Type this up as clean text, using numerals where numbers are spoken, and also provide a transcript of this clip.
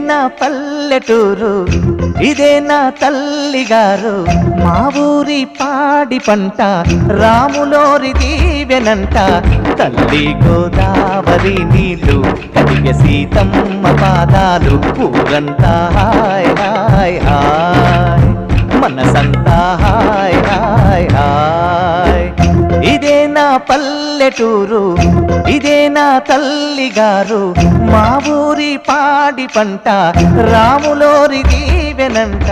నా పల్లెటూరు, ఇదే నా తల్లిగారు. మా ఊరి పాడి పంట రాములోరి దీవెనంట. తల్లి గోదావరి నీళ్ళు కడిగే సీతమ్మ పాదాలు. ఊరంతా హాయ్ హాయ్ హాయ్, మనసంతా హాయ్ హాయ్ హాయ్. ఇదే నా పల్లెటూరు, ఇదే నా తల్లిగారు. మా ఊరి పాడి పంట రాములోరి దీవెనంట.